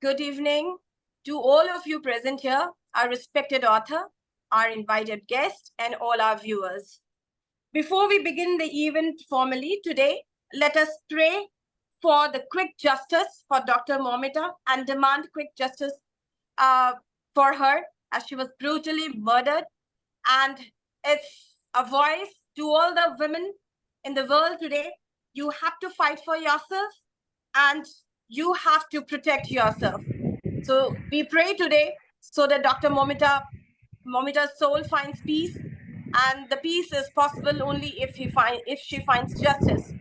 good evening to all of you present here, our respected author, our invited guest, and all our viewers. Before we begin the event formally today, let us pray for the quick justice for Dr. Momita and demand quick justice for her as she was brutally murdered. And it's a voice to all the women in the world today. You have to fight for yourself and you have to protect yourself. So we pray today so that Dr. Momita's soul finds peace, and the peace is possible only if she finds justice.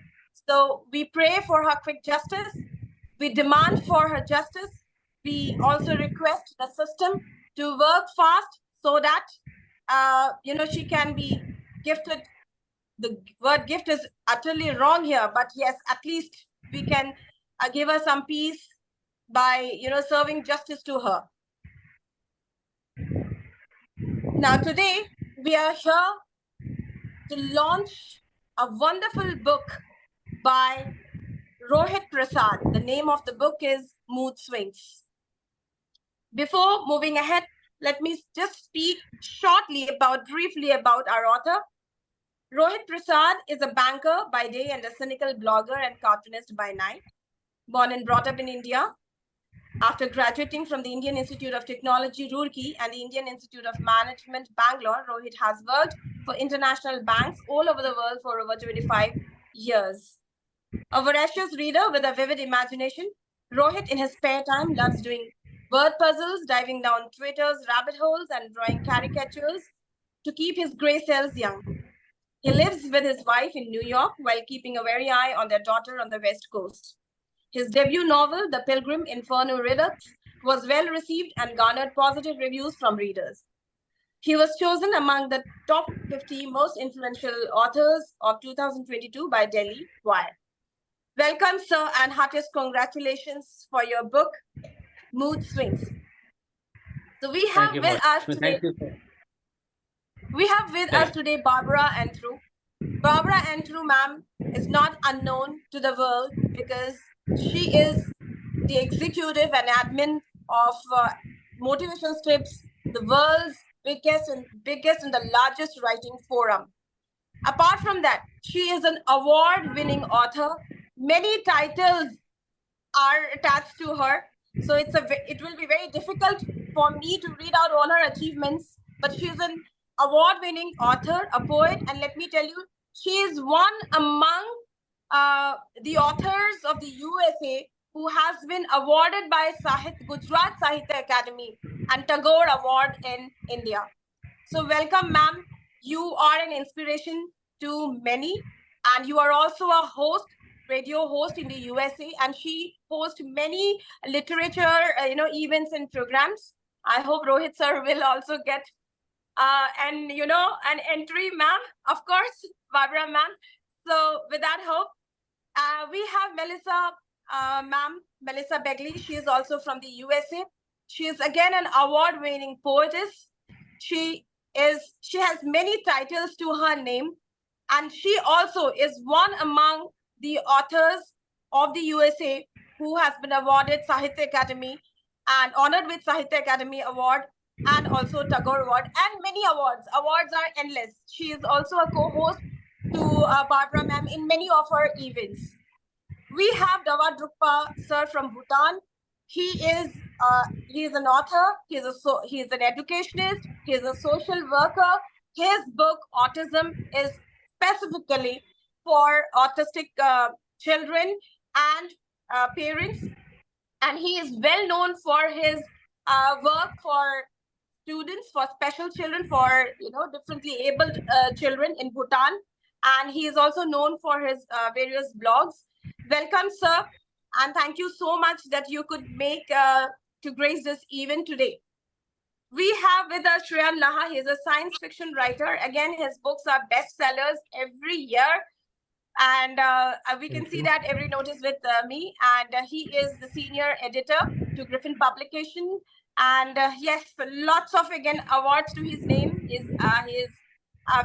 So we pray for her quick justice. We demand for her justice. We also request the system to work fast so that she can be gifted. The word gift is utterly wrong here, but yes, at least we can give her some peace by serving justice to her. Now today we are here to launch a wonderful book by Rohit Prasad. The name of the book is Mood Swings. Before moving ahead, let me just speak briefly about our author. Rohit Prasad is a banker by day and a cynical blogger and cartoonist by night. Born and brought up in India, after graduating from the Indian Institute of Technology, Roorkee, and the Indian Institute of Management, Bangalore, Rohit has worked for international banks all over the world for over 25 years. A voracious reader with a vivid imagination, Rohit in his spare time loves doing word puzzles, diving down Twitter's rabbit holes, and drawing caricatures to keep his gray cells young. He lives with his wife in New York while keeping a wary eye on their daughter on the West Coast. His debut novel, The Pilgrim Inferno Redux, was well received and garnered positive reviews from readers. He was chosen among the top 50 most influential authors of 2022 by Delhi Wire. Welcome, sir, and heartiest congratulations for your book, Mood Swings. So we have with us today. We have with us today Barbara Andrew. Barbara Andrew, ma'am, is not unknown to the world because she is the executive and admin of Motivation Strips, the world's biggest and the largest writing forum. Apart from that, she is an award-winning author. Many titles are attached to her, so it will be very difficult for me to read out all her achievements, but she is an award-winning author, a poet, and let me tell you, she is one among the authors of the USA who has been awarded by Gujarat Sahitya Academy and Tagore Award in India. So welcome, ma'am. You are an inspiration to many, and you are also a radio host in the USA, and she hosts many literature events and programs. I hope Rohit sir will also get an entry, ma'am, of course, Barbara ma'am. So with that hope, we have Melissa Begley. She is also from the USA. She is again an award-winning poetess. She has many titles to her name, and she also is one among the authors of the USA who has been awarded Sahitya Academy and honored with Sahitya Academy Award and also Tagore Award and many awards. Awards are endless. She is also a co-host to Barbara ma'am in many of her events. We have Dawa Drukpa sir from Bhutan. He is an author. He is an educationist. He is a social worker. His book Autism is specifically for autistic children and parents, and he is well known for his work for students, for special children, for differently abled children in Bhutan, and he is also known for his various blogs. Welcome, sir, and thank you so much that you could make to grace this event today. We have with us Shreyan Laha. He is a science fiction writer. Again, his books are bestsellers every year, and we can see that every notice with me. And he is the senior editor to Griffin publication. And yes, lots of awards to his name. He is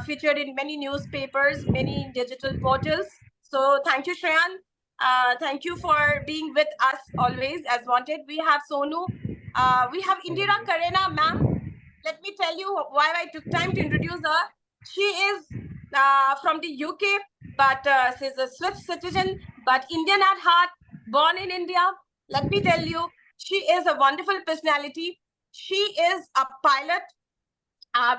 featured in many newspapers, many digital portals. So thank you, Shreyan. Thank you for being with us always as wanted. We have Sonu. We have Indira Karena, ma'am. Let me tell you why I took time to introduce her. She is from the UK, but she's a Swiss citizen, but Indian at heart, born in India. Let me tell you, she is a wonderful personality. She is a pilot,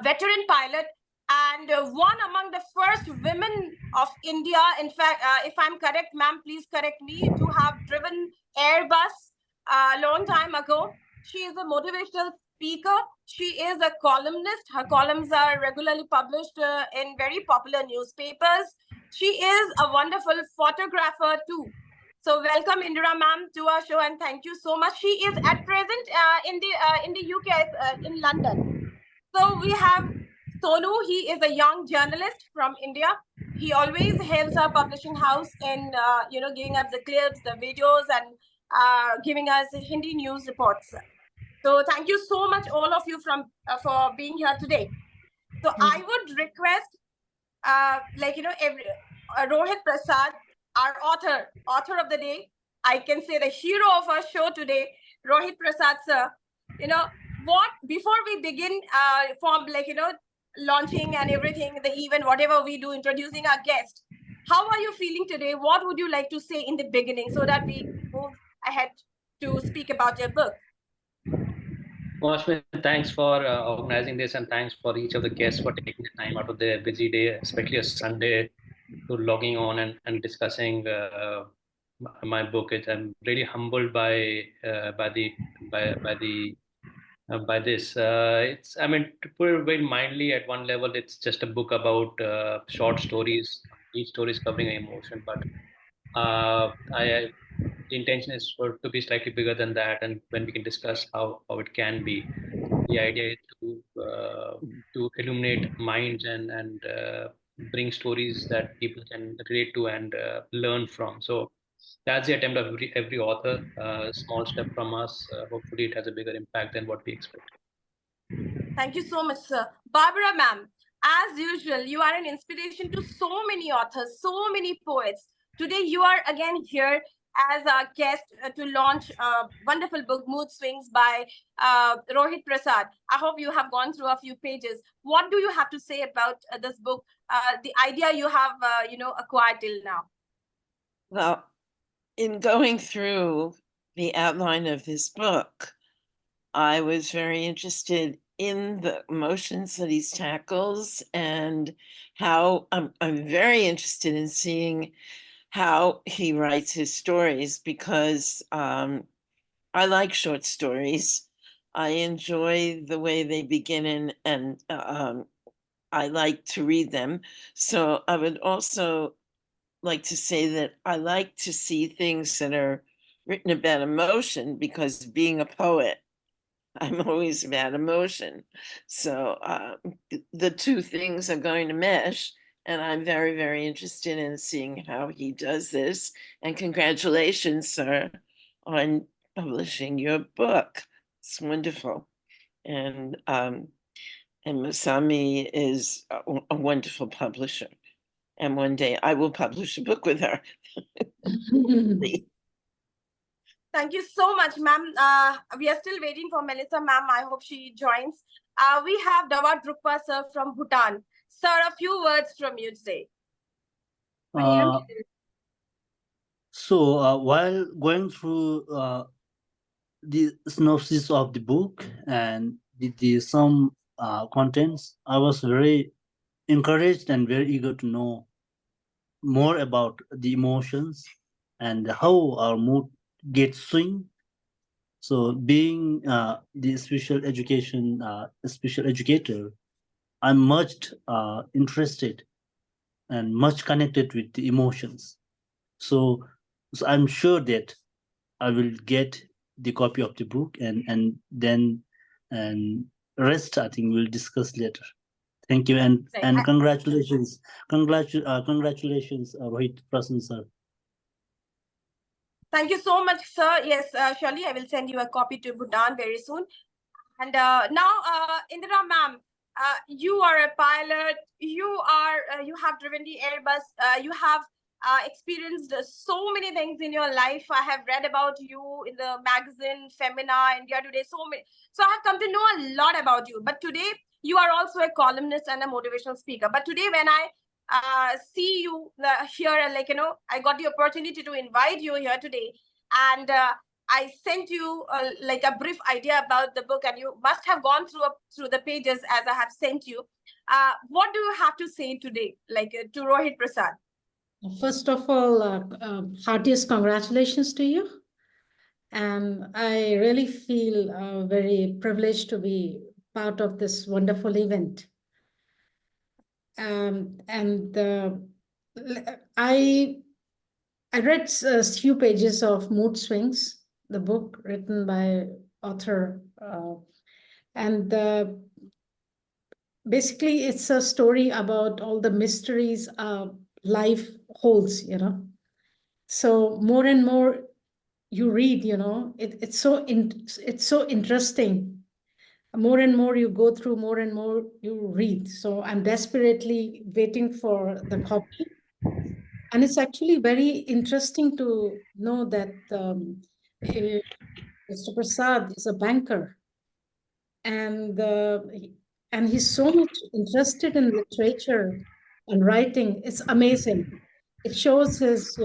veteran pilot, and one among the first women of India. In fact, if I'm correct, ma'am, please correct me, to have driven Airbus a long time ago. She is a motivational speaker. She is a columnist. Her columns are regularly published in very popular newspapers. She is a wonderful photographer too. So welcome, Indira ma'am, to our show, and thank you so much. She is at present in the UK, in London. So we have Sonu. He is a young journalist from India. He always hails our publishing house in, giving us the clips, the videos, and giving us Hindi news reports. So thank you so much, all of you, for being here today. So I would request, Rohit Prasad, our author of the day. I can say the hero of our show today, Rohit Prasad, sir. Before we begin launching and everything, the event, whatever we do, introducing our guest, how are you feeling today? What would you like to say in the beginning so that we move ahead to speak about your book? Well, Ashwin, thanks for organizing this, and thanks for each of the guests for taking the time out of their busy day, especially a Sunday, to logging on and discussing my book. I'm really humbled by this. I mean, to put it very mildly, at one level, it's just a book about short stories. Each story is covering an emotion, but the intention is to be slightly bigger than that, and when we can discuss how it can be. The idea is to illuminate minds and bring stories that people can relate to and learn from. So that's the attempt of every author. Small step from us. Hopefully, it has a bigger impact than what we expect. Thank you so much, sir. Barbara, ma'am, as usual, you are an inspiration to so many authors, so many poets. Today, you are again here as our guest to launch a wonderful book, Mood Swings, by Rohit Prasad. I hope you have gone through a few pages. What do you have to say about this book, the idea you have, acquired till now? Well, in going through the outline of this book, I was very interested in the emotions that he tackles, and how I'm very interested in seeing how he writes his stories, because I like short stories. I enjoy the way they begin, and I like to read them. So I would also like to say that I like to see things that are written about emotion, because being a poet, I'm always about emotion. So the two things are going to mesh, and I'm very, very interested in seeing how he does this. And congratulations, sir, on publishing your book. It's wonderful. And Masami is a wonderful publisher. And one day I will publish a book with her. Thank you so much, ma'am. We are still waiting for Melissa, ma'am. I hope she joins. We have Dawat Drukpa, sir, from Bhutan. Sir, a few words from you today. While going through the synopsis of the book and some contents, I was very encouraged and very eager to know more about the emotions and how our mood gets swing. So being the special educator, I'm much interested and much connected with the emotions. So I'm sure that I will get the copy of the book, and then rest I think we'll discuss later. Thank you, and congratulations, Rohit Prasad, sir. Thank you so much, sir. Yes, surely I will send you a copy to Bhutan very soon. And now, Indira ma'am, you are a pilot. You have driven the Airbus. You have experienced so many things in your life. I have read about you in the magazine Femina, India Today, so many. So I have come to know a lot about you. But today, you are also a columnist and a motivational speaker. But today, when I see you here, like, I got the opportunity to invite you here today, and I sent you like a brief idea about the book, and you must have gone through the pages as I have sent you. What do you have to say today, like to Rohit Prasad? First of all, heartiest congratulations to you. And I really feel very privileged to be part of this wonderful event. And I read a few pages of Mood Swings, the book written by author, and basically it's a story about all the mysteries life holds, So more and more you read, it's so interesting. More and more you go through, more and more you read. So I'm desperately waiting for the copy. And it's actually very interesting to know that Mr. Prasad is a banker, and and he's so much interested in literature and writing. It's amazing. It shows his,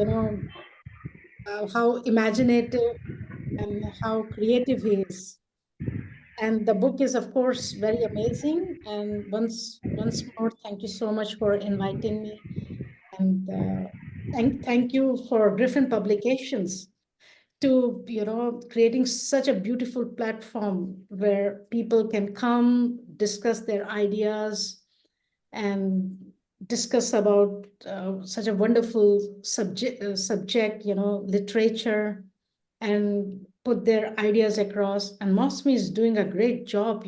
how imaginative and how creative he is. And the book is, of course, very amazing. And once more, thank you so much for inviting me. And thank you for Griffin Publications to, creating such a beautiful platform where people can come, discuss their ideas, and discuss about such a wonderful subject, literature, and put their ideas across. And Mosmi is doing a great job,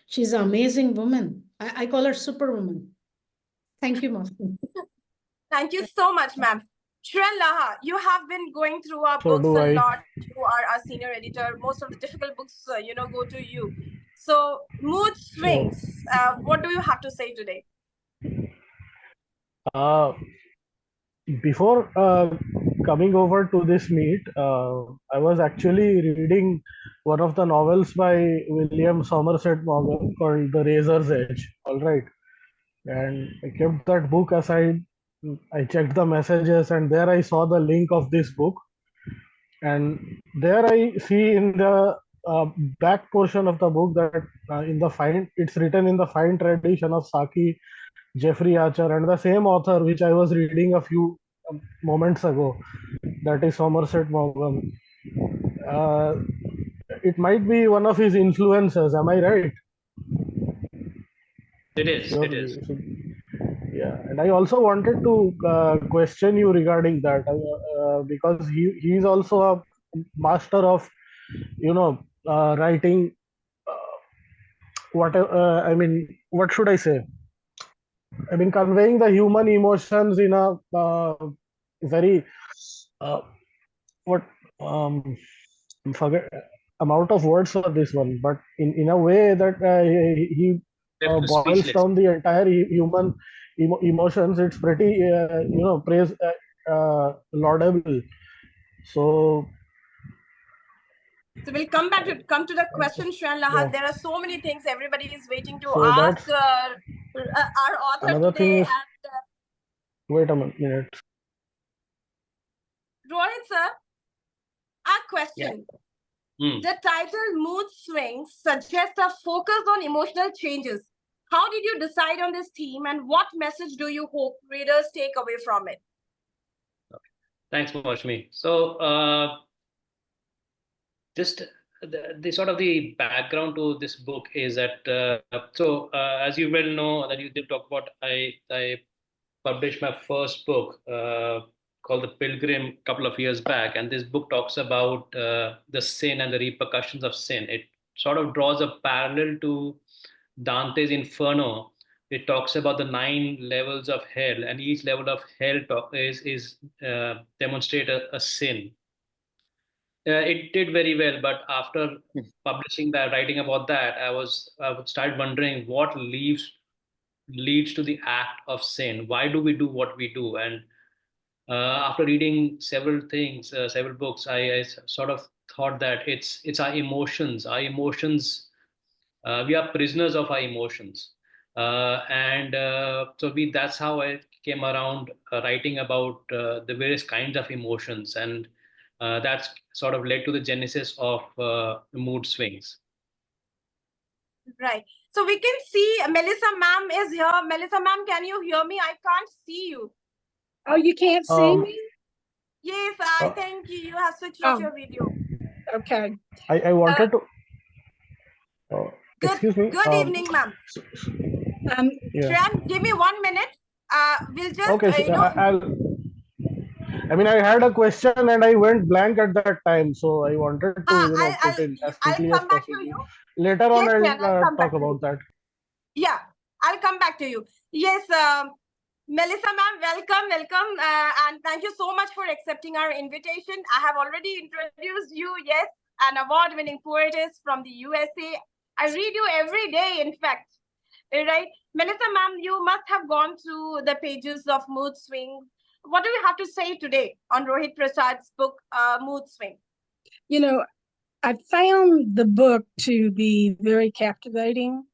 She's an amazing woman. I call her Superwoman. Thank you, Mosmi. Thank you so much, ma'am. Shreya Laha, you have been going through our books a lot. You are our senior editor. Most of the difficult books, go to you. So, Mood Swings, what do you have to say today? Before coming over to this meet, I was actually reading one of the novels by William Somerset Maugham called The Razor's Edge. All right. And I kept that book aside. I checked the messages, and there I saw the link of this book. And there I see in the back portion of the book that it's written in the fine tradition of Saki, Jeffrey Archer, and the same author which I was reading a few moments ago, that is Somerset Maugham. It might be one of his influences, am I right? It is. Sure. It is. Yeah, and I also wanted to question you regarding that because he is also a master of writing. What should I say? I mean, conveying the human emotions in a very what forget I'm out of words for this one, but in a way that he boils Speechless. down the entire human emotions. It's pretty praise laudable. So we'll come to the question, Shreya Laha. Yeah. There are so many things everybody is waiting to So ask our author another today. thing is, wait a minute. Rohit sir, our question. Yeah. The title Mood Swings suggests a focus on emotional changes. How did you decide on this theme, and what message do you hope readers take away from it? Okay. Thanks, Moshmi. So just the sort of the background to this book is that as you well know that you did talk about, I published my first book called The Pilgrim a couple of years back, and this book talks about the sin and the repercussions of sin. It sort of draws a parallel to Dante's Inferno. It talks about the 9 levels of hell, and each level of hell is demonstrate a sin. It did very well, but after publishing that, writing about that, I would start wondering what leads to the act of sin. Why do we do what we do? And after reading several things, several books, I sort of thought that it's our emotions. Our emotions, we are prisoners of our emotions, and so we that's how I came around writing about the various kinds of emotions, and that's sort of led to the genesis of mood swings. Right. So we can see Melissa ma'am is here. Melissa ma'am, can you hear me? I can't see you. Oh, you can't see me? Yes, I think you have switched off your video. Okay. I wanted to. Excuse me. Good evening, ma'am. Yeah. Shreyan, give me 1 minute. We'll just, Okay. I mean, I had a question and I went blank at that time, so I wanted to put in as I'll quickly as come back to possible. you. Later on, Yes, Shreyan, I'll I'll come talk back to about you. that. Yeah, I'll come back to you. Yes, Melissa ma'am, welcome. And thank you so much for accepting our invitation. I have already introduced you, yes, an award-winning poetess from the USA. I read you every day, in fact. Right? Melissa ma'am, you must have gone through the pages of Mood Swings. What do you have to say today on Rohit Prasad's book, Mood Swing? You know, I found the book to be very captivating.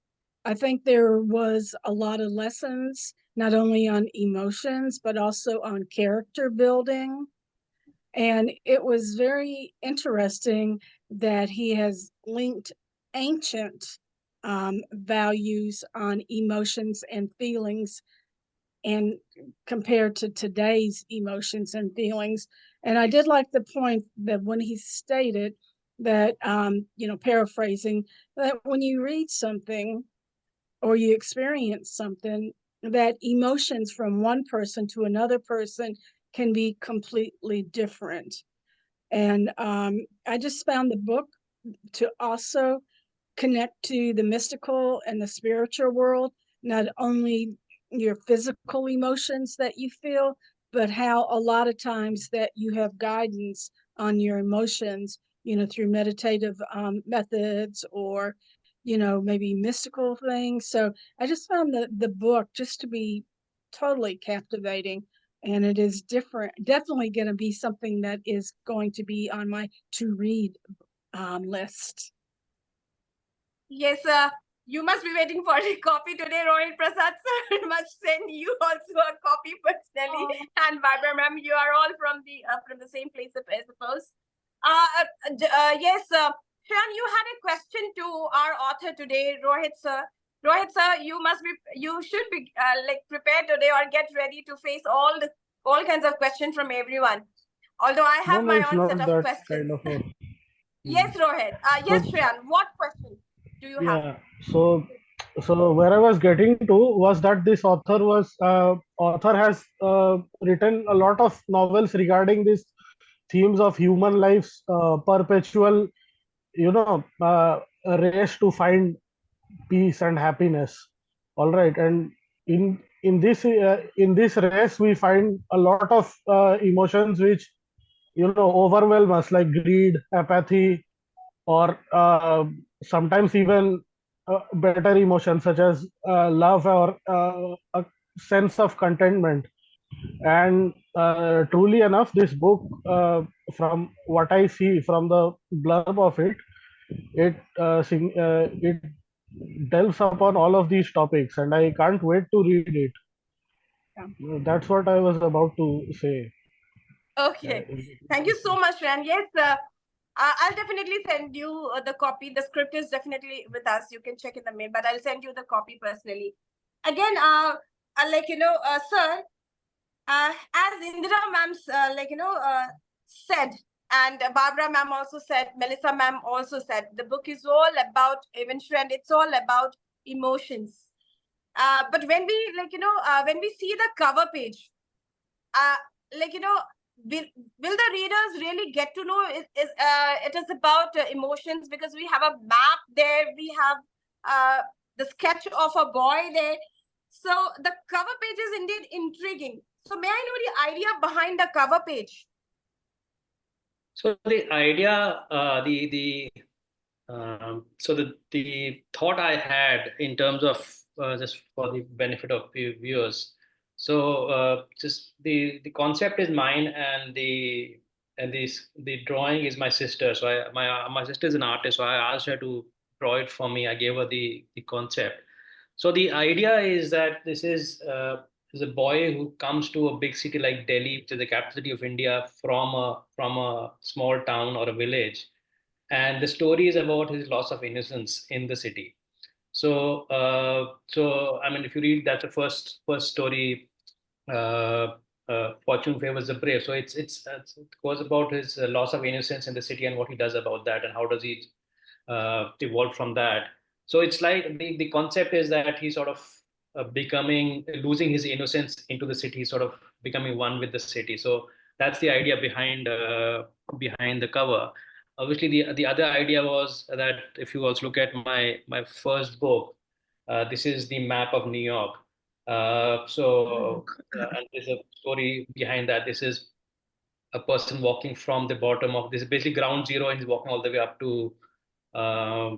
I think there was a lot of lessons, not only on emotions, but also on character building. And it was very interesting that he has linked ancient values on emotions and feelings and compared to today's emotions and feelings. And I did like the point that when he stated that, paraphrasing, that when you read something or you experience something, that emotions from one person to another person can be completely different. And I just found the book to also connect to the mystical and the spiritual world, not only your physical emotions that you feel, but how a lot of times that you have guidance on your emotions, through meditative methods or, maybe mystical things. So I just found the book just to be totally captivating. And it is definitely going to be something that is going to be on my to read list. Yes, you must be waiting for a copy today, Rohit Prasad sir. Must send you also a copy personally. And Barbara ma'am, you are all from the same place, I suppose. Yes, Shreyan, you had a question to our author today, Rohit sir. Rohit sir, you should be prepared today or get ready to face all kinds of questions from everyone. Although I have my own set of questions. Yes, Rohit. Yes, Shreyan, what question do you have? Yeah. So where I was getting to was that this author has written a lot of novels regarding these themes of human life's perpetual, race to find peace and happiness. All right, and in this race we find a lot of emotions which overwhelm us, like greed, apathy, or sometimes even better emotions such as love or a sense of contentment. And truly enough, this book, from what I see from the blurb of it, it delves upon all of these topics, and I can't wait to read it. That's what I was about to say. Okay, thank you so much, Ran. Yes, I'll definitely send you the copy. The script is definitely with us. You can check in the mail, but I'll send you the copy personally. Again, sir, as Indira ma'am, said, and Barbara ma'am also said, Melissa ma'am also said, the book is all about, even Shreyan, it's all about emotions. But when we when we see the cover page, will the readers really get to know it is about emotions, because we have a map there, we have the sketch of a boy there. So the cover page is indeed intriguing. So may I know the idea behind the cover page? So the idea, the thought I had in terms of just for the benefit of viewers. So just the concept is mine, and the drawing is my sister. So my sister is an artist, so I asked her to draw it for me. I gave her the concept. So the idea is that this is a boy who comes to a big city like Delhi, which is the capital city of India, from a small town or a village, and the story is about his loss of innocence in the city. So I mean, if you read, that's the first story. Uh, Fortune favors the brave. So it goes about his loss of innocence in the city and what he does about that, and how does he evolve from that. So it's like the concept is that he's sort of becoming losing his innocence into the city, sort of becoming one with the city. So that's the idea behind the cover. Obviously, the other idea was that if you also look at my first book, this is the map of New York. And there's a story behind that. This is a person walking from the bottom of this is basically ground zero, and he's walking all the way up to uh,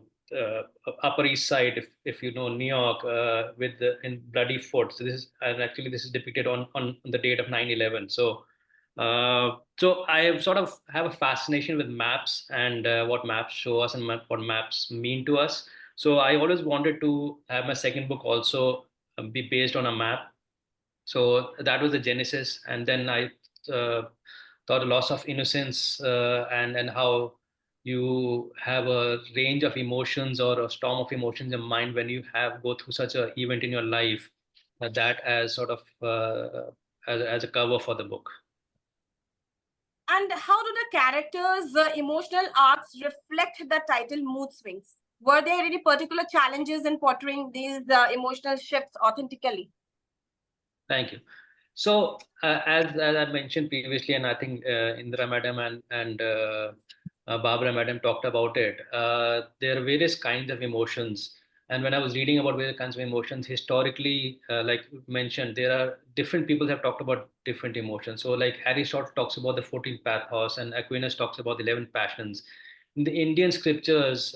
Upper East Side, if you know New York, with the in bloody foot. So this is depicted on the date of 9/11. So I sort of have a fascination with maps and what maps show us and what maps mean to us. So I always wanted to have my second book also be based on a map. So that was the genesis, and then I thought the loss of innocence, and how you have a range of emotions or a storm of emotions in mind when you have go through such a event in your life, that as sort of as a cover for the book. And how do the characters' emotional arcs reflect the title mood swings? Were there any particular challenges in portraying these emotional shifts authentically? Thank you. So, as I mentioned previously, and I think Indra Madam and Barbara Madam talked about it, there are various kinds of emotions. And when I was reading about various kinds of emotions, historically, like you mentioned, there are different people have talked about different emotions. So, like Aristotle talks about the 14 pathos, and Aquinas talks about the 11 passions. In the Indian scriptures,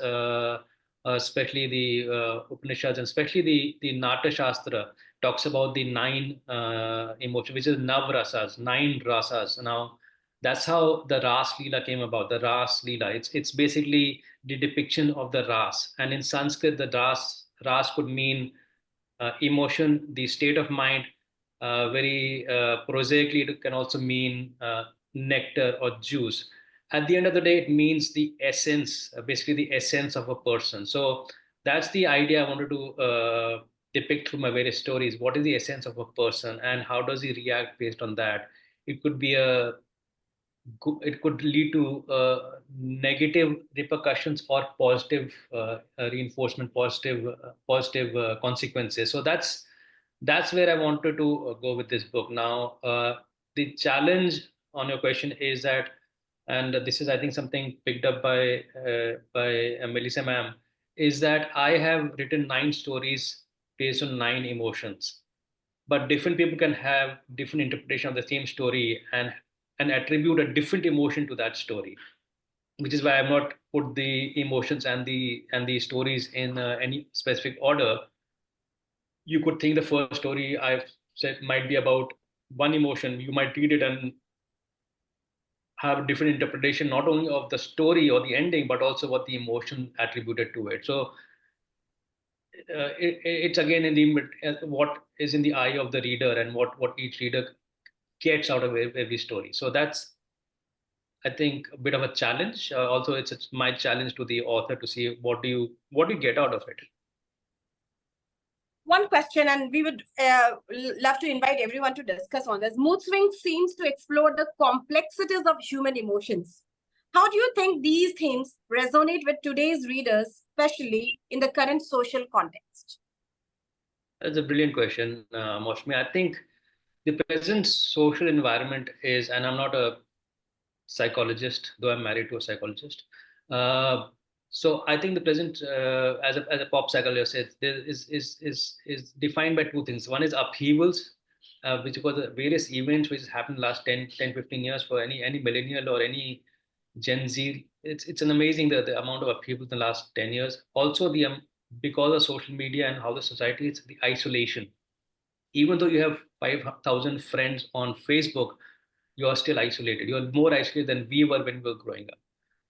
especially the Upanishads, and especially the Nata Shastra, talks about the nine emotions, which is Nav Rasas, nine rasas. Now, that's how the Ras Leela came about. The Ras Leela. It's basically the depiction of the Ras, and in Sanskrit, the Ras could mean emotion, the state of mind. Very prosaically, it can also mean nectar or juice. At the end of the day, it means the essence, basically the essence of a person. So that's the idea I wanted to depict through my various stories. What is the essence of a person, and how does he react based on that? It could be it could lead to negative repercussions or positive reinforcement, positive consequences. So that's where I wanted to go with this book. Now, the challenge on your question is that, and this is I think something picked up by Melissa ma'am, is that I have written 9 stories based on 9 emotions, but different people can have different interpretation of the same story and attribute a different emotion to that story, which is why I've not put the emotions and the stories in any specific order. You could think the first story I've said might be about one emotion. You might read it and have a different interpretation, not only of the story or the ending, but also what the emotion attributed to it. So it's again in the what is in the eye of the reader, and what each reader gets out of every story. So that's, I think, a bit of a challenge. Also, it's my challenge to the author to see what do you get out of it. One question, and we would love to invite everyone to discuss on this. Mood Swings seems to explore the complexities of human emotions. How do you think these themes resonate with today's readers, especially in the current social context? That's a brilliant question, Moshmi. I think the present social environment is, and I'm not a psychologist, though I'm married to a psychologist. Uh, so I think the present, as a pop psychologist, is defined by 2 things. One is upheavals, which was the various events which happened last 10, 10, 15 years for any millennial or any Gen Z. It's an amazing the amount of upheaval in the last 10 years. Also, the because of social media and how the society is, the isolation. even though you have 5,000 friends on Facebook, you are still isolated. You are more isolated than we were when we were growing up.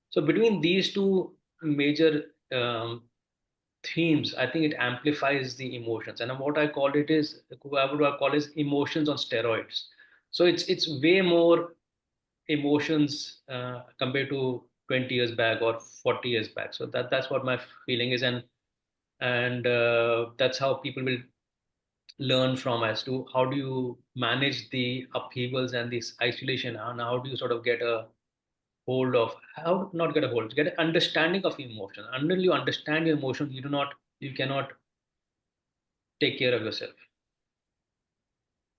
So between these two major themes, I think it amplifies the emotions. And what I call it is, what I call is emotions on steroids. So it's way more emotions compared to 20 years back or 40 years back. So that's what my feeling is, and that's how people will learn from, as to how do you manage the upheavals and this isolation, and how do you sort of get a hold of, how not get a hold, get an understanding of emotion. Until you understand your emotion, you cannot take care of yourself.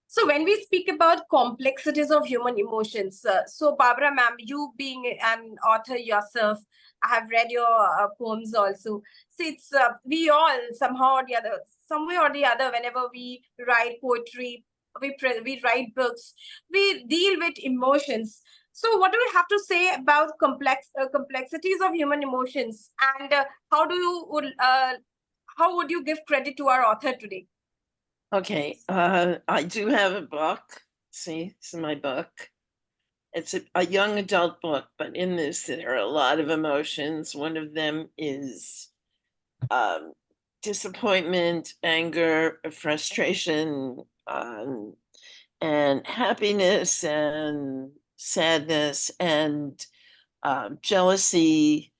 So when we speak about complexities of human emotions, so Barbara ma'am, you being an author yourself, I have read your poems also. So it's we all somehow or the other, somewhere or the other, whenever we write poetry, we write books, we deal with emotions. So what do you have to say about complexities of human emotions, and how would you give credit to our author today? Okay, I do have a book. See, this is my book. It's a young adult book, but in this there are a lot of emotions. One of them is disappointment, anger, frustration, and happiness, and sadness, and jealousy,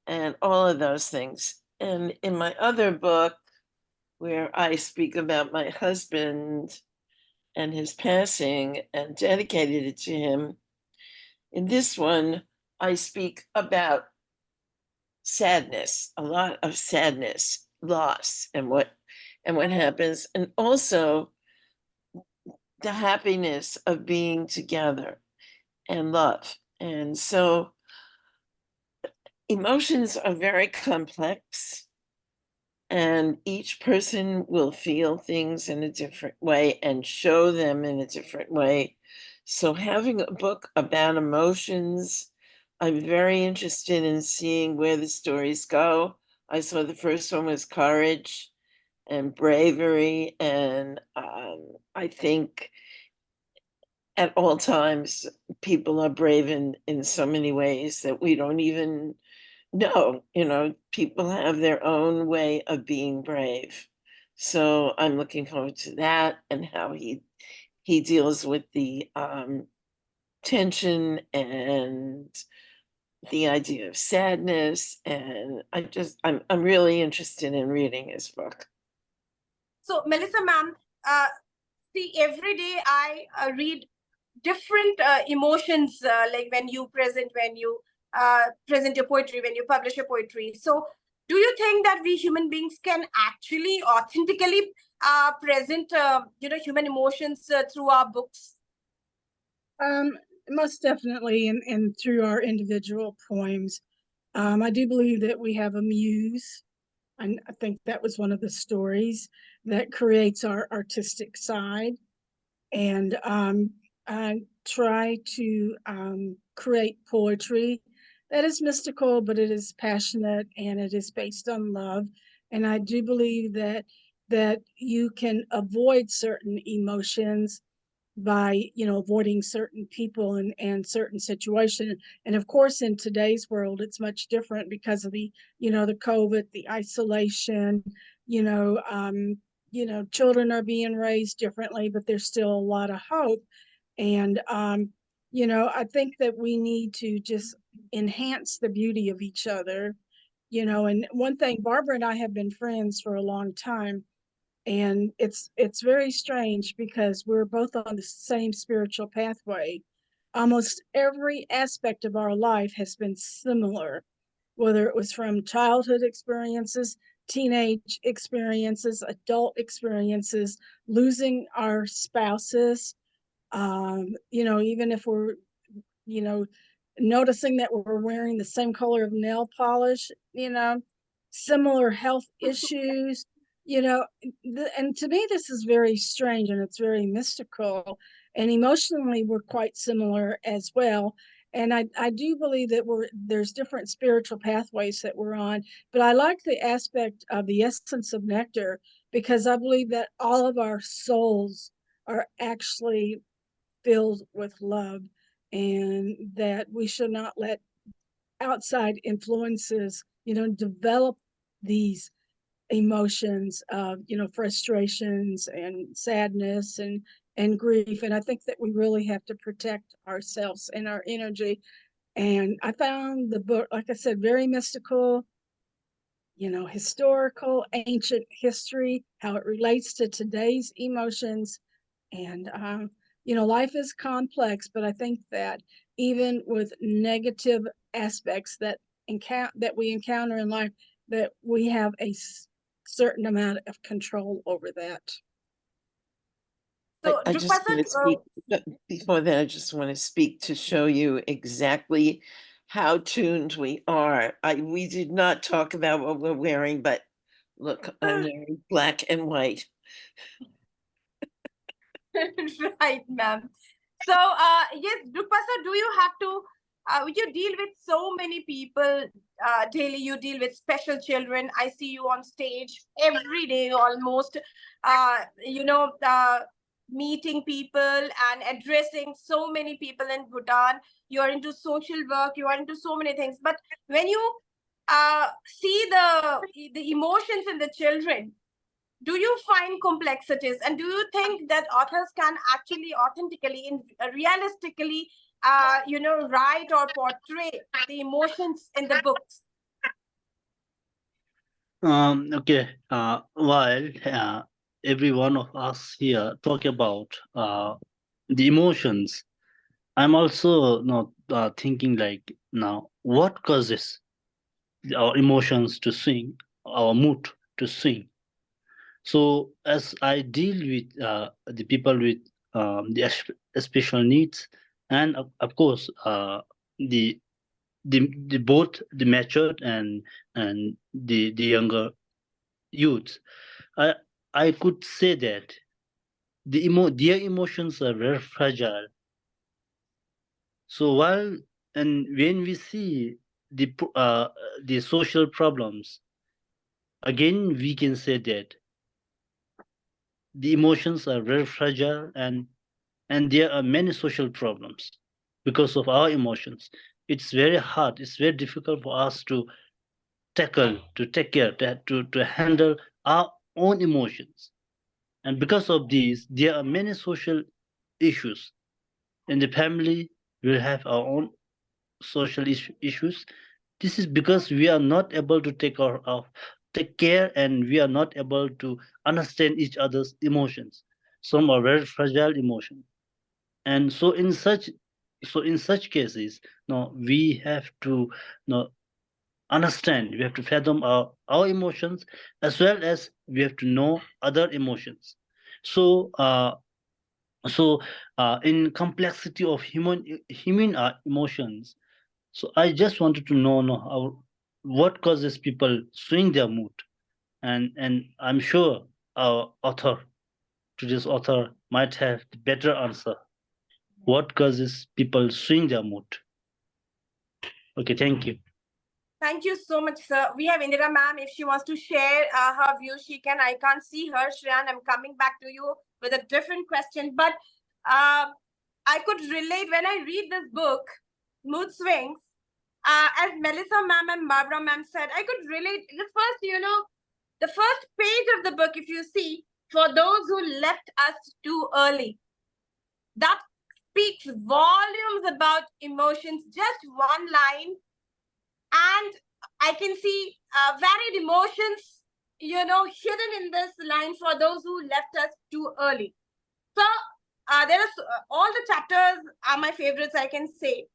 and all of those things. And in my other book, where I speak about my husband and his passing and dedicated it to him, in this one, I speak about sadness, a lot of sadness, loss, and what happens, and also the happiness of being together and love. And so emotions are very complex, and each person will feel things in a different way and show them in a different way. So having a book about emotions, I'm very interested in seeing where the stories go. I saw the first one was courage and bravery, and I think at all times people are brave in so many ways that we don't even know. People have their own way of being brave. So I'm looking forward to that, and how he deals with the tension and the idea of sadness. And I'm really interested in reading his book. So, Melissa, ma'am, see, every day I read different emotions, like when you present your poetry, when you publish your poetry. So, do you think that we human beings can actually authentically present, human emotions through our books? Most definitely, and through our individual poems. I do believe that we have a muse, and I think that was one of the stories that creates our artistic side. And I try to create poetry that is mystical, but it is passionate and it is based on love. And I do believe that you can avoid certain emotions by avoiding certain people and certain situation. And of course in today's world it's much different because of the the COVID, the isolation. Children are being raised differently, but there's still a lot of hope. And I think that we need to just enhance the beauty of each other. And one thing, Barbara and I have been friends for a long time, and it's very strange because we're both on the same spiritual pathway. Almost every aspect of our life has been similar, whether it was from childhood experiences, teenage experiences, adult experiences, losing our spouses. Even if we're you know noticing that we're wearing the same color of nail polish, similar health issues, and to me this is very strange and it's very mystical, and emotionally we're quite similar as well. And I do believe that there's different spiritual pathways that we're on, but I like the aspect of the essence of nectar because I believe that all of our souls are actually filled with love, and that we should not let outside influences, develop these emotions of, frustrations and sadness and grief. And I think that we really have to protect ourselves and our energy. And I found the book, like I said, very mystical, historical, ancient history, how it relates to today's emotions. And, life is complex, but I think that even with negative aspects that we encounter in life, that we have a certain amount of control over that. So, I just want to speak, before that, I just want to speak to show you exactly how tuned we are. We did not talk about what we're wearing, but look, I'm wearing black and white. Right, ma'am. So, yes, Drupasa, do you have to, you deal with so many people daily, you deal with special children. I see you on stage every day almost, meeting people and addressing so many people in Bhutan. You are into social work, you are into so many things. But when you see the emotions in the children, do you find complexities, and do you think that authors can actually authentically realistically write or portray the emotions in the books? Okay. While every one of us here talk about the emotions, I'm also not thinking like now what causes our emotions to swing, our mood to swing. So as I deal with the people with special needs, and of course the the both the matured and the younger youths, I I could say that their emotions are very fragile. So while and when we see the social problems, again we can say that the emotions are very fragile, and there are many social problems because of our emotions. It's very hard, it's very difficult for us to tackle, to take care, to handle our own emotions. And because of these, there are many social issues. In the family, we'll have our own social issues. This is because we are not able to take care, and we are not able to understand each other's emotions. Some are very fragile emotions, and in such cases, no, we have to no understand. We have to fathom our emotions, as well as we have to know other emotions. So in complexity of human emotions, so I just wanted to know, what causes people swing their mood, and I'm sure our today's author might have the better answer. What causes people swing their mood? Okay, thank you. Thank you so much, sir. We have Indira ma'am. If she wants to share her view, she can. I can't see her. Shreyan, I'm coming back to you with a different question. But I could relate when I read this book, Mood Swings. As Melissa ma'am and Barbara ma'am said, I could relate. The first page of the book, if you see, for those who left us too early, that speaks volumes about emotions. Just one line, and I can see varied emotions, hidden in this line for those who left us too early. So there is all the chapters are my favorites, I can say.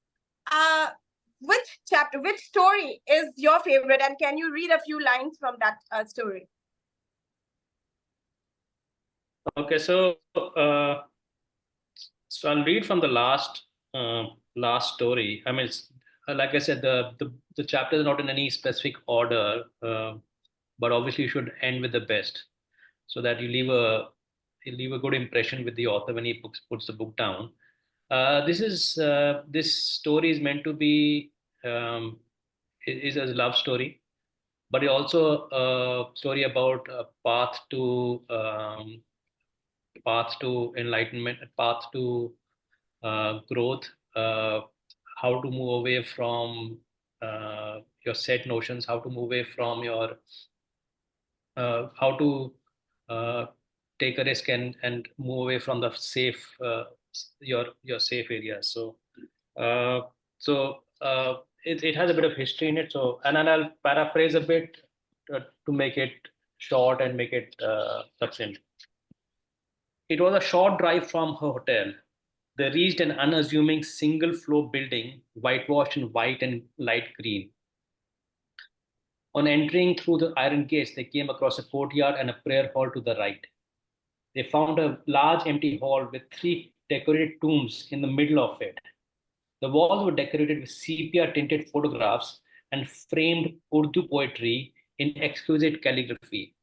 Which story is your favorite, and can you read a few lines from that story? Okay, so I'll read from the last story. I mean, like I said, the chapter is not in any specific order, but obviously you should end with the best, so that you leave a good impression with the author when he puts the book down. This story is meant to be is a love story, but it's also a story about a path to enlightenment, a path to growth, how to move away from your set notions, how to move away from your how to uh, take a risk and move away from the safe your safe areas. Uh, it has a bit of history in it. So and then I'll paraphrase a bit to make it short and make it succinct. It was a short drive from her hotel. They reached an unassuming single floor building, whitewashed in white and light green. On entering through the iron gates, they came across a courtyard and a prayer hall to the right. They found a large empty hall with three decorated tombs in the middle of it. The walls were decorated with sepia tinted photographs and framed Urdu poetry in exquisite calligraphy.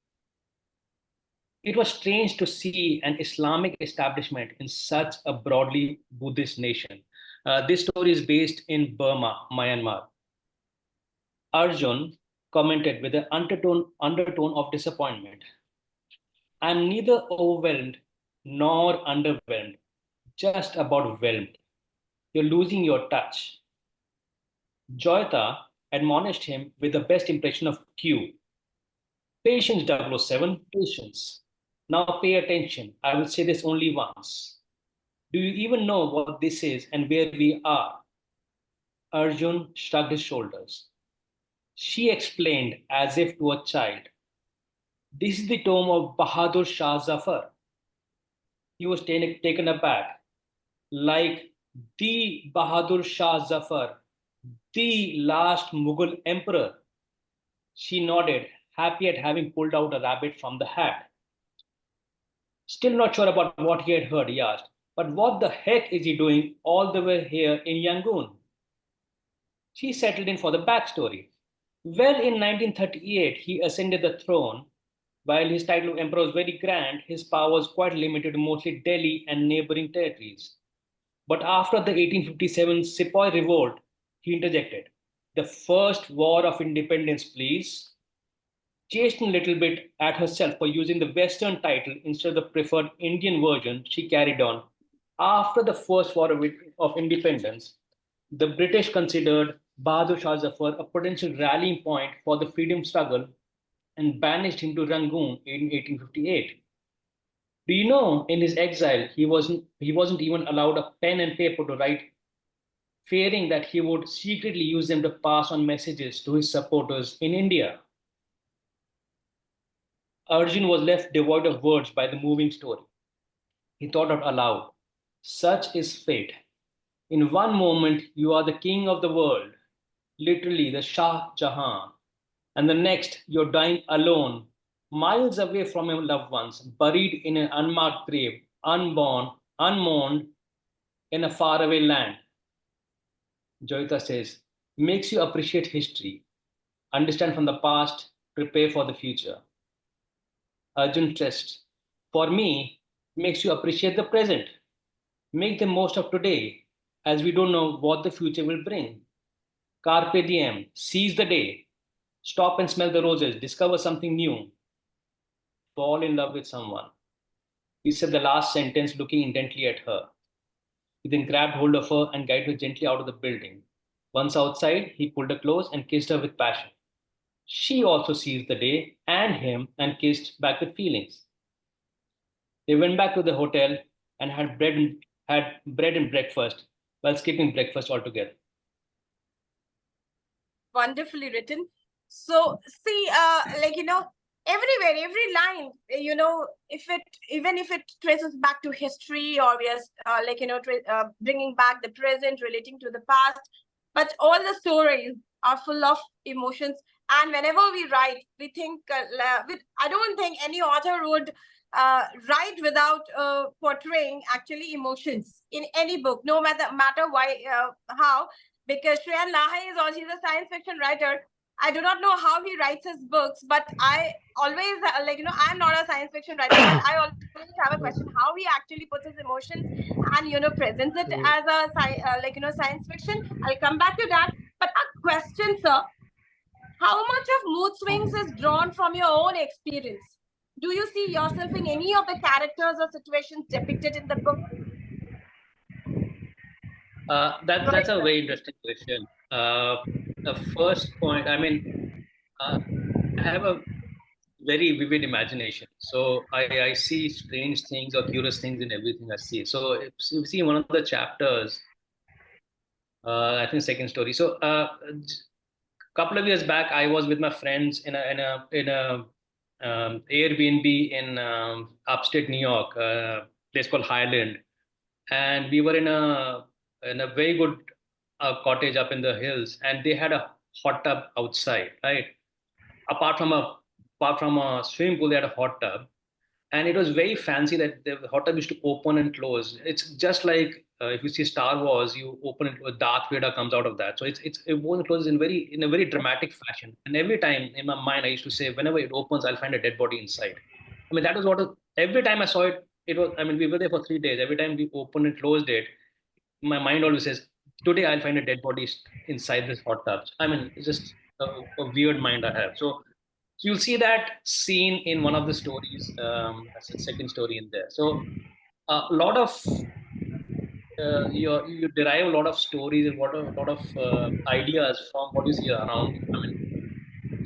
It was strange to see an Islamic establishment in such a broadly Buddhist nation. This story is based in Burma, Myanmar. Arjun commented with an undertone of disappointment. I'm neither overwhelmed nor underwhelmed, just about whelmed. You're losing your touch. Joyita admonished him with the best impression of Q. Patience, 007, patience. Now pay attention. I will say this only once. Do you even know what this is and where we are? Arjun shrugged his shoulders. She explained as if to a child. This is the tomb of Bahadur Shah Zafar. He was taken aback. Like the Bahadur Shah Zafar, the last Mughal emperor. She nodded, happy at having pulled out a rabbit from the hat. Still not sure about what he had heard, he asked. But what the heck is he doing all the way here in Yangon? She settled in for the backstory. Well, in 1938, he ascended the throne. While his title of emperor was very grand, his power was quite limited to mostly Delhi and neighboring territories. But after the 1857 Sepoy Revolt, he interjected, "The first war of independence, please." Chastened a little bit at herself for using the Western title instead of the preferred Indian version, she carried on. After the first war of independence, the British considered Bahadur Shah Zafar a potential rallying point for the freedom struggle and banished him to Rangoon in 1858. Do you know, in his exile, he wasn't even allowed a pen and paper to write, fearing that he would secretly use them to pass on messages to his supporters in India. Arjun was left devoid of words by the moving story. He thought out aloud, such is fate. In one moment, you are the king of the world, literally the Shah Jahan, and the next, you're dying alone, miles away from your loved ones, buried in an unmarked grave, unborn, unmourned, in a faraway land. Joyita says, makes you appreciate history, understand from the past, prepare for the future. Arjun stressed, for me, makes you appreciate the present. Make the most of today, as we don't know what the future will bring. Carpe diem, seize the day. Stop and smell the roses, discover something new. Fall in love with someone. He said the last sentence, looking intently at her. He then grabbed hold of her and guided her gently out of the building. Once outside, he pulled her close and kissed her with passion. She also seized the day and him and kissed back with feelings. They went back to the hotel and had bread and breakfast while skipping breakfast altogether. Wonderfully written. So see, everywhere, every line, even if it traces back to history, or we are bringing back the present, relating to the past, but all the stories are full of emotions. And whenever we write, we think I don't think any author would write without portraying actually emotions in any book, no matter why how. Because Shreyan Lahai is also, he's a science fiction writer. I do not know how he writes his books, but I always I'm not a science fiction writer, but I always have a question how he actually puts his emotions and presents it as a science fiction. I'll come back to that. But a question, sir. how much of mood swings is drawn from your own experience? Do you see yourself in any of the characters or situations depicted in the book? That's a very interesting question. The first point, I mean, I have a very vivid imagination. So I see strange things or curious things in everything I see. So if you see one of the chapters, I think second story. So couple of years back, I was with my friends in a Airbnb in upstate New York, place called Highland, and we were in a very good cottage up in the hills, and they had a hot tub outside, right? Apart from a apart from a swimming pool, they had a hot tub, and it was very fancy that the hot tub used to open and close. It's just like if you see Star Wars, you open it, Darth Vader comes out of that. So it opens and closes in a very dramatic fashion. And every time in my mind, I used to say, whenever it opens, I'll find a dead body inside. I mean, that was every time I saw it. It was. I mean, we were there for 3 days. Every time we opened and closed it, my mind always says, today I'll find a dead body inside this hot tub. I mean, it's just a weird mind I have. So you'll see that scene in one of the stories. That's the second story in there. So a lot of you derive a lot of stories and a lot of ideas from what you see around you.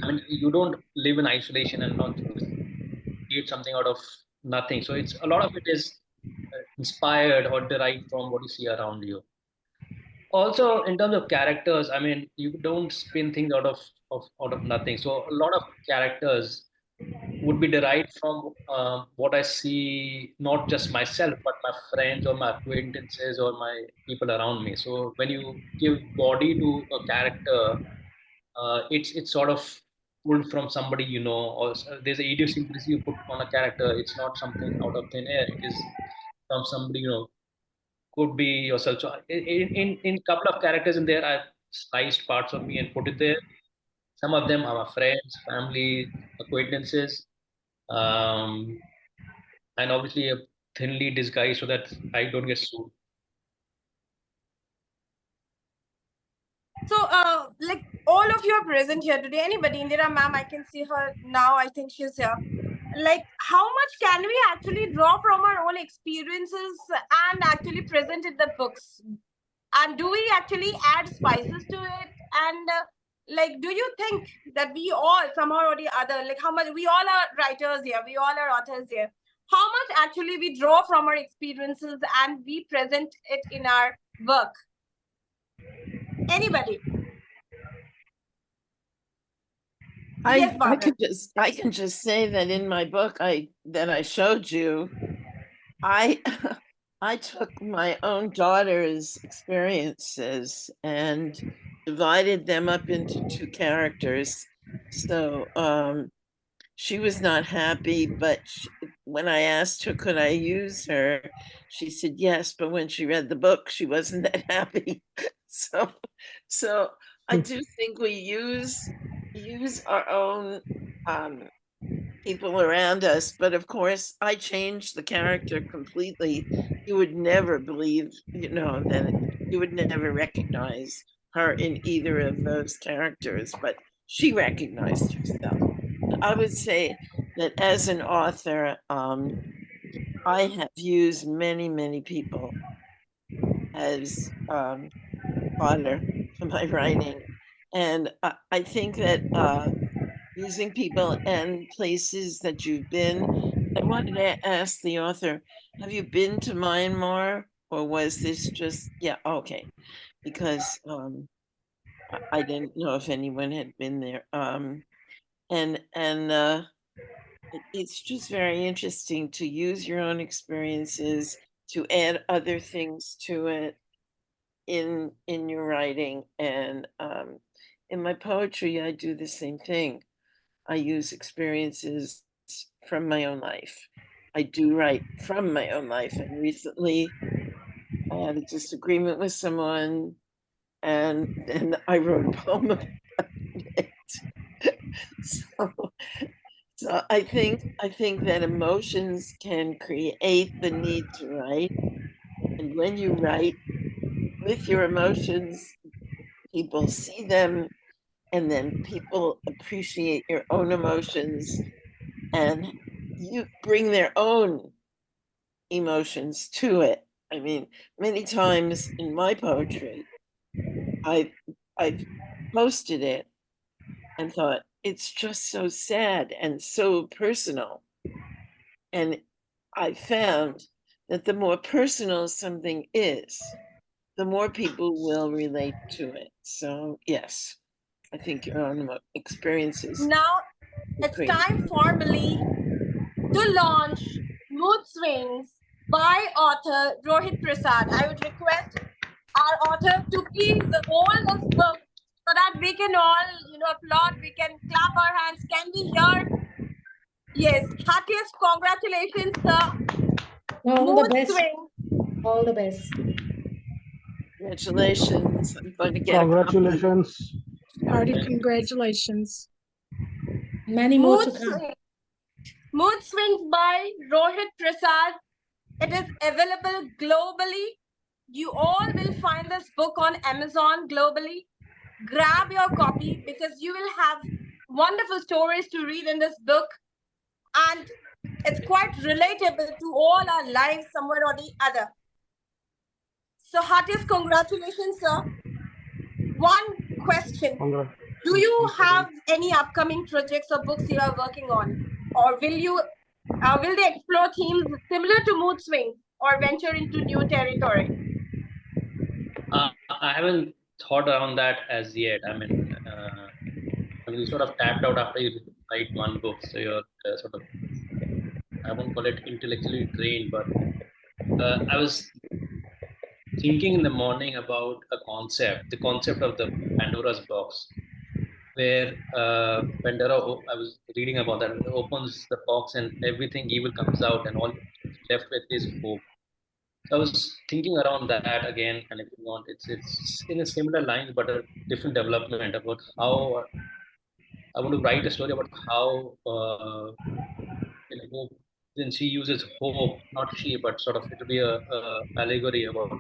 I mean, you don't live in isolation and not create something out of nothing. So it's a lot of it is inspired or derived from what you see around you. Also, in terms of characters, I mean, you don't spin things out of nothing. So a lot of characters would be derived from what I see, not just myself, but my friends or my acquaintances or my people around me. So when you give body to a character, it's sort of pulled from somebody you know, or there's an idiosyncrasy you put on a character. It's not something out of thin air. It is from somebody you know, could be yourself. So in couple of characters in there, I've sliced parts of me and put it there. Some of them are my friends, family, acquaintances, um, and obviously a thinly disguised so that I don't get sued. So, like all of you are present here today. Anybody, Indira ma'am, I can see her now. I think she's here. Like, how much can we actually draw from our own experiences and actually present in the books? And do we actually add spices to it? And like, do you think that we all somehow or the other, like, how much we all are writers here, we all are authors here? How much actually we draw from our experiences and we present it in our work? Anybody? Yes, I Barbara. can just say that in my book that I showed you, I I took my own daughter's experiences and divided them up into two characters. So she was not happy, but when I asked her, could I use her, she said yes. But when she read the book, she wasn't that happy. So I do think we use our own people around us. But of course, I changed the character completely. You would never believe, that you would never recognize her in either of those characters, but she recognized herself. I would say that as an author, I have used many, many people as fodder for my writing. And I think that using people and places that you've been, I wanted to ask the author, have you been to Myanmar, or was this just, yeah, okay, because I didn't know if anyone had been there. And it's just very interesting to use your own experiences to add other things to it in your writing. And in my poetry, I do the same thing. I use experiences from my own life. I do write from my own life. And recently, I had a disagreement with someone, and then I wrote a poem about it. So I think that emotions can create the need to write. And when you write with your emotions, people see them and then people appreciate your own emotions and you bring their own emotions to it. I mean, many times in my poetry, I've posted it and thought it's just so sad and so personal. And I found that the more personal something is, the more people will relate to it. So yes, I think your own experiences. Now it's time formally to launch Mood Swings by author Rohit Prasad. I would request our author to please hold his book so that we can all, applaud, we can clap our hands. Can we hear? Yes, heartiest congratulations, sir. All the Mood best. Swings. All the best. Congratulations. I'm going to get a copy. Congratulations. Hearty congratulations. Many more to Mood come. Swings. Mood Swings by Rohit Prasad. It is available globally. You all will find this book on Amazon globally. Grab your copy because you will have wonderful stories to read in this book. And it's quite relatable to all our lives somewhere or the other. So heartiest congratulations, sir. One question. Do you have any upcoming projects or books you are working on? Or will they explore themes similar to Mood Swings or venture into new territory? I haven't thought around that as yet. I mean, you sort of tapped out after you write one book, so you're sort of, I won't call it intellectually drained, but I was thinking in the morning about the concept of the Pandora's box, where Pandora, I was reading about that, opens the box and everything evil comes out, and all left with is hope. So I was thinking around that again, and if you want, it's in a similar line, but a different development about how I want to write a story about how hope. Then she uses hope, not she, but sort of it'll be a allegory about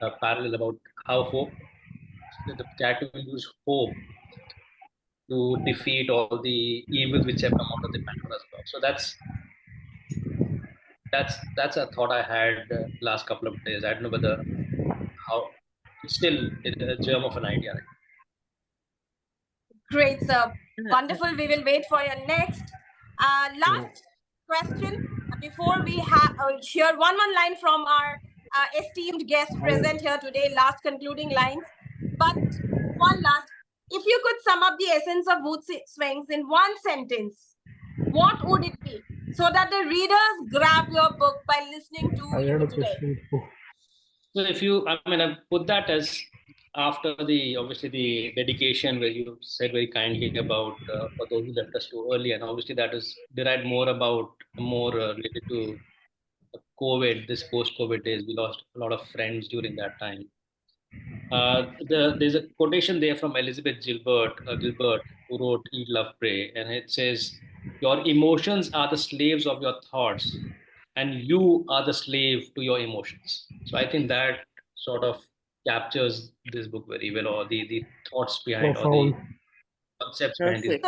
a parallel about how hope the cat will use hope to defeat all the evils which have come out of the Pandora's box. So that's a thought I had last couple of days. I don't know whether how it's still a germ of an idea. Right? Great, sir. Wonderful. We will wait for your next. Last question before we hear one line from our esteemed guest present here today. Last concluding lines. But one last. If you could sum up the essence of Mood Swings in one sentence, what would it be? So that the readers grab your book by listening to you today. So if you, I mean, I put that as after obviously the dedication where you said very kindly about for those who left us too early, and obviously that is derived more related to COVID, this post-COVID days. We lost a lot of friends during that time. There's a quotation there from Elizabeth Gilbert, who wrote Eat, Love, Pray, and it says, "Your emotions are the slaves of your thoughts, and you are the slave to your emotions." So I think that sort of captures this book very well, or the thoughts behind, or the concepts behind this.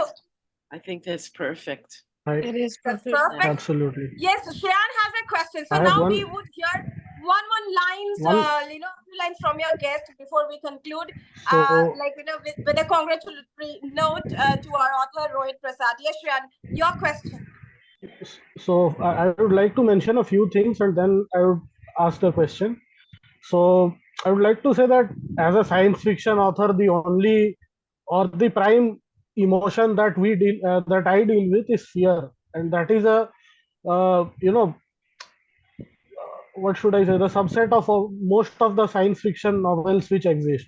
I think that's perfect. It is perfect. Absolutely. Yes, Shayan has a question. So now we would hear few lines from your guest before we conclude. With a congratulatory note to our author Rohit Prasad. Yes, Shayan, your question. So I would like to mention a few things and then I would ask the question. So I would like to say that as a science fiction author, the only or the prime emotion that that I deal with is fear, and that is what should I say, the subset of most of the science fiction novels which exist.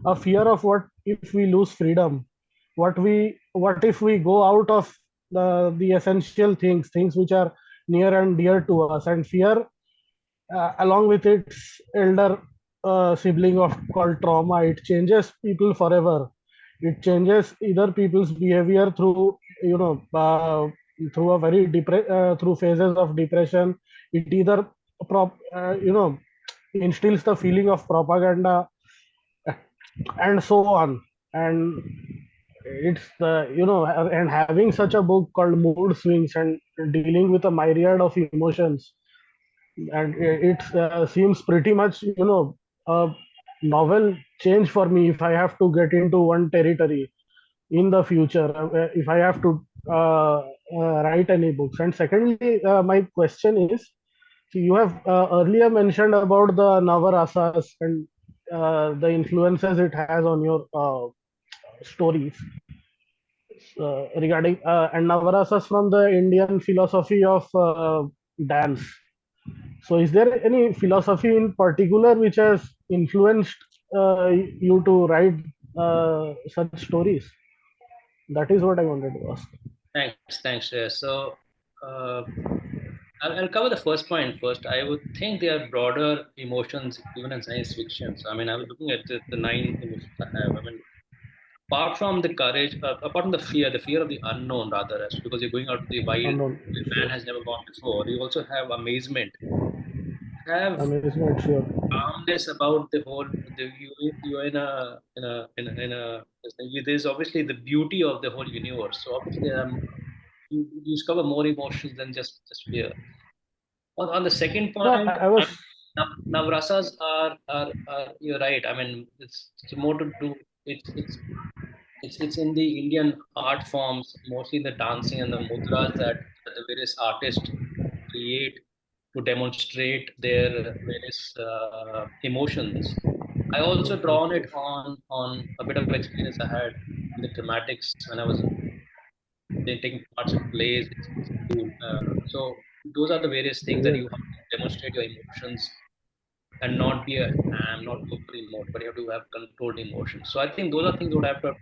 A fear of what if we lose freedom, what if we go out of the essential things which are near and dear to us, and fear along with its elder sibling of called trauma, it changes people forever. It changes either people's behavior through through a very through phases of depression. It either instills the feeling of propaganda and so on. And it's the, and having such a book called Mood Swings and dealing with a myriad of emotions, and it seems pretty much, a novel change for me if I have to get into one territory in the future, if I have to write any books. And secondly, my question is, so you have earlier mentioned about the Navarasas and the influences it has on your stories, regarding and Navarasas from the Indian philosophy of dance. So, is there any philosophy in particular which has influenced you to write such stories? That is what I wanted to ask. Thanks. So uh, I'll cover the first point first. I would think there are broader emotions even in science fiction. So I mean, I was looking at the nine emotions I have. I mean, apart from the courage, apart from the fear of the unknown, rather, because you're going out to the wild Unknown, where man sure. has never gone before. You also have amazement, have Amazement, sure. calmness about the whole. You're there's obviously the beauty of the whole universe. So obviously, you discover more emotions than just fear. On the second No, point, I was. Navrasas are you're right. I mean, it's more to do. It's in the Indian art forms, mostly the dancing and the mudras that the various artists create to demonstrate their various emotions. I also drawn it on a bit of experience I had in the dramatics when I was taking parts in plays in school. So those are the various things that you Brilliant. have to demonstrate your emotions and not be a ham, not over emote, but you have to have controlled emotions. So I think those are things that I have to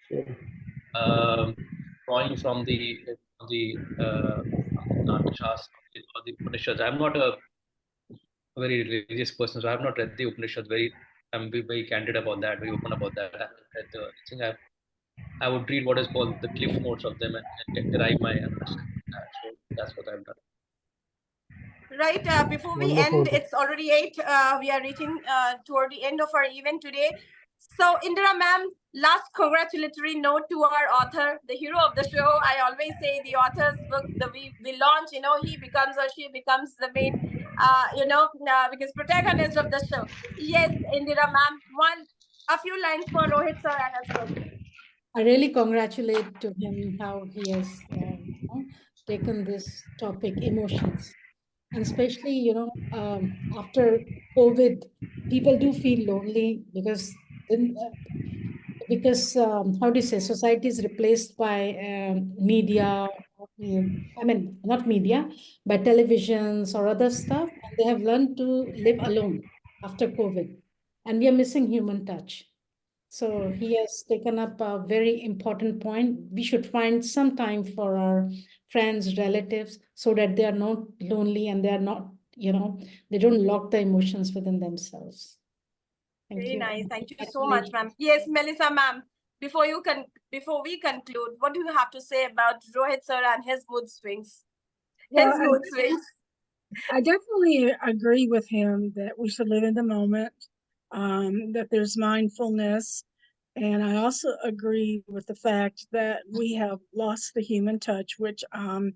Sure. um, drawing from the Natashas or the Upanishads. I'm not a very religious person, so I have not read the Upanishads. I'm very candid about that, very open about that. I haven't read the thing. I would read what is called the cliff notes of them and derive my understanding of that. So that's what I've done. Right, before we end, Wonderful. it's already 8. We are reaching toward the end of our event today. So, Indira ma'am, last congratulatory note to our author, the hero of the show. I always say the author's book, we launch, he becomes or she becomes the main, because protagonist of the show. Yes, Indira ma'am, a few lines for Rohit sir and his book. I really congratulate to him how he has taken this topic, emotions, and especially after COVID, people do feel lonely because how do you say, society is replaced by media. I mean, not media, by televisions or other stuff, and they have learned to live alone after COVID, and we are missing human touch. So he has taken up a very important point. We should find some time for our friends, relatives, so that they are not lonely and they are not, they don't lock the emotions within themselves. Thank Very you. nice. Thank you so much, ma'am. Yes, Melissa ma'am. Before we conclude, what do you have to say about Rohit sir and his mood swings? Well, His mood swings. I definitely agree with him that we should live in the moment, that there's mindfulness. And I also agree with the fact that we have lost the human touch, which um,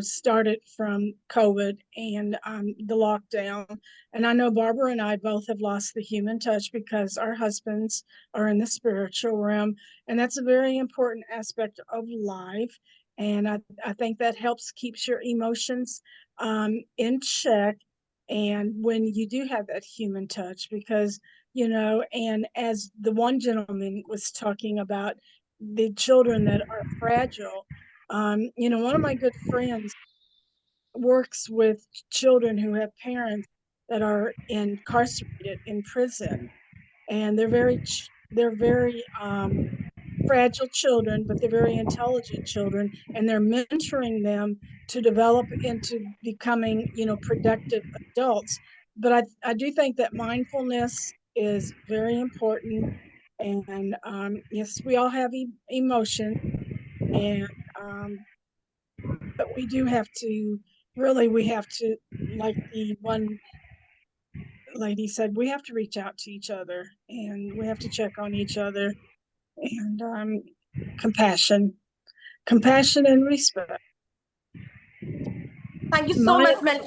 started from COVID and the lockdown. And I know Barbara and I both have lost the human touch because our husbands are in the spiritual realm. And that's a very important aspect of life. And I think that helps keeps your emotions in check. And when you do have that human touch, because, and as the one gentleman was talking about the children that are fragile, one of my good friends works with children who have parents that are incarcerated in prison, and they're very fragile children, but they're very intelligent children, and they're mentoring them to develop into becoming, productive adults. But I do think that mindfulness is very important, and yes, we all have emotions, and but we do have to we have to, like the one lady said, we have to reach out to each other and we have to check on each other and compassion and respect. Thank you so much, ma'am.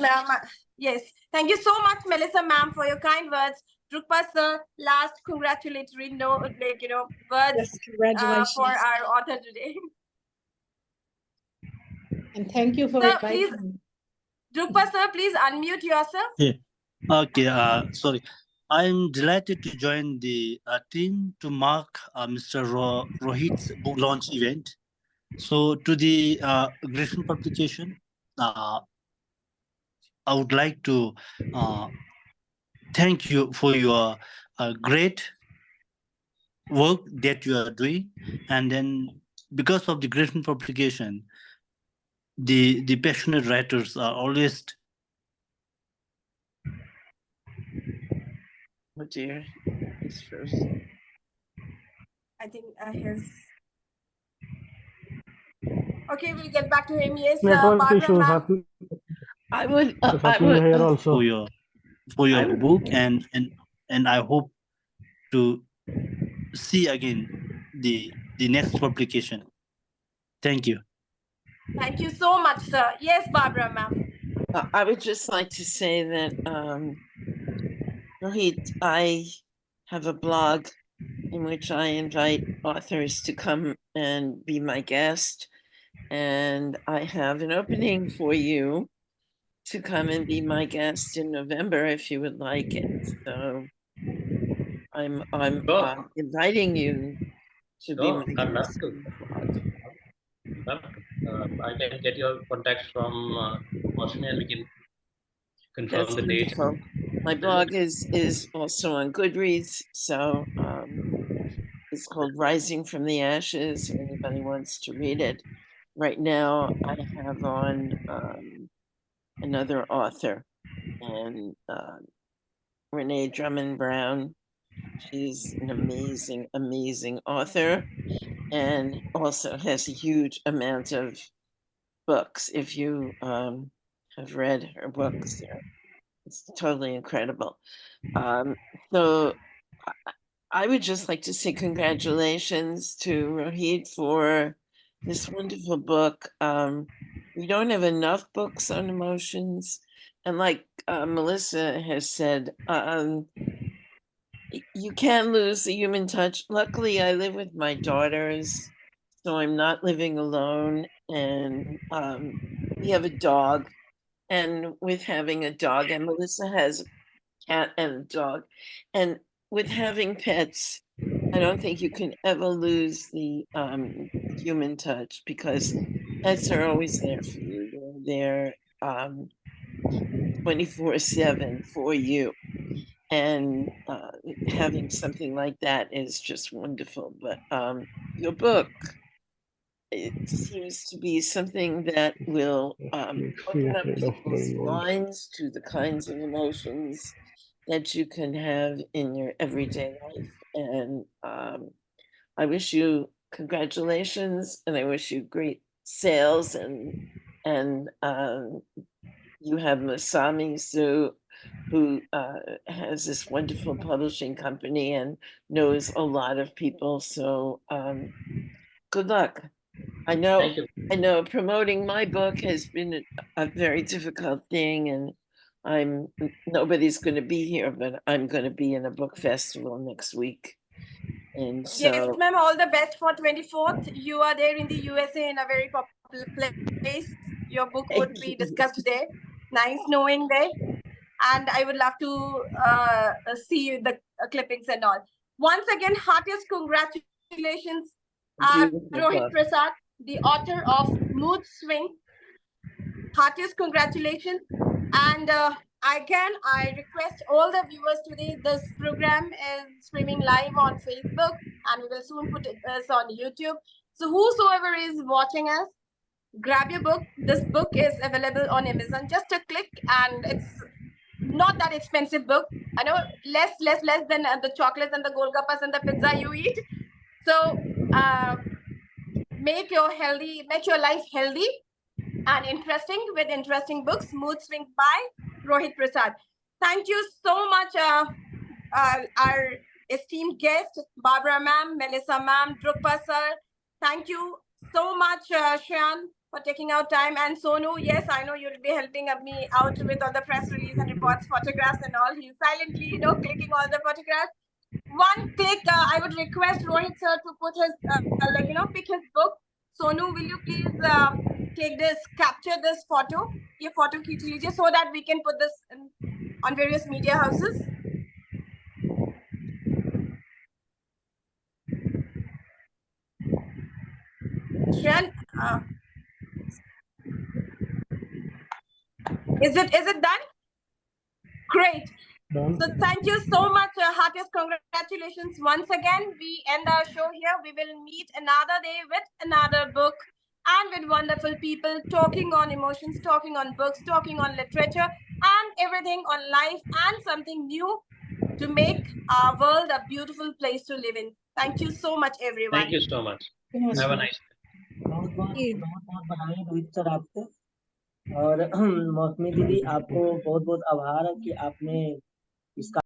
Yes, thank you so much, Melissa, ma'am, for your kind words. Drupal sir, last congratulatory note, words Yes, congratulations. for our author today. And thank you for Sir, inviting please, me. Drupal sir, please unmute yourself. Yeah. Okay. Sorry. I'm delighted to join the team to mark Mr. Rohit's book launch event. So, to the Griffin publication, I would like to thank you for your great work that you are doing, and then because of the Griffin publication, the passionate writers are always. Oh dear, he's frozen. I think his. Okay, we'll get back to him. Yes, Network Barbara, issues ma'am. happen. I would. It's I happening would. here also. For your I would- book, and I hope to see again the next publication. Thank you. Thank you so much, sir. Yes, Barbara, ma'am. I would just like to say that, Rohit, I have a blog in which I invite authors to come and be my guest. And I have an opening for you to come and be my guest in November if you would like it. So I'm Sure. inviting you to be No, my I'd love guest. to. Love to. I can get your contacts from Osmi and we can confirm That's the date. wonderful. My blog is also on Goodreads, so it's called Rising from the Ashes. If anybody wants to read it, right now I have on another author, and Renee Drummond Brown. She's an amazing, amazing author, and also has a huge amount of books. If you have read her books, it's totally incredible. So I would just like to say congratulations to Rohit for this wonderful book. We don't have enough books on emotions. And like Melissa has said, you can lose the human touch. Luckily, I live with my daughters, so I'm not living alone. And we have a dog. And with having a dog, and Melissa has a cat and a dog, and with having pets, I don't think you can ever lose the human touch, because pets are always there for you. They're 24/7 for you. And having something like that is just wonderful. But your book, it seems to be something that will open up people's minds to the kinds of emotions that you can have in your everyday life. And I wish you congratulations, and I wish you great sales, and you have Masami Su, who has this wonderful publishing company and knows a lot of people. So good luck. I know promoting my book has been a very difficult thing, and nobody's going to be here, but I'm going to be in a book festival next week. And so, yes, ma'am, all the best for 24th. You are there in the USA in a very popular place. Your book would be discussed there. Nice knowing there. And I would love to see the clippings and all. Once again, heartiest congratulations, Rohit Prasad, the author of Mood Swing. Heartiest congratulations. And I request all the viewers today, this program is streaming live on Facebook, and we will soon put this on YouTube. So whosoever is watching us, grab your book. This book is available on Amazon. Just a click, and it's not that expensive book. I know less than the chocolates and the golgappas and the pizza you eat. So make your life healthy and interesting with interesting books. Mood Swing by Rohit Prasad. Thank you so much, our esteemed guests, Barbara ma'am, Melissa ma'am, Drupal sir. Thank you so much, Shreyan, for taking out time. And Sonu, yes, I know you'll be helping me out with all the press release and reports, photographs and all. He's silently, clicking all the photographs. One click, I would request Rohit sir to put his, pick his book. Sonu, will you please capture this photo? ये photo खींच लीजिए so that we can put this on various media houses. Shreyan, is it done? Great. Done. So thank you so much. Heartiest congratulations once again. We end our show here. We will meet another day with another book and with wonderful people talking on emotions, talking on books, talking on literature and everything on life and something new to make our world a beautiful place to live in. Thank you so much, everyone. Thank you so much. Yes, Have a sir. nice day. बहुत बधाई Rohit sir आपको और मौसमी दीदी आपको बहुत बहुत आभार है कि आपने इसका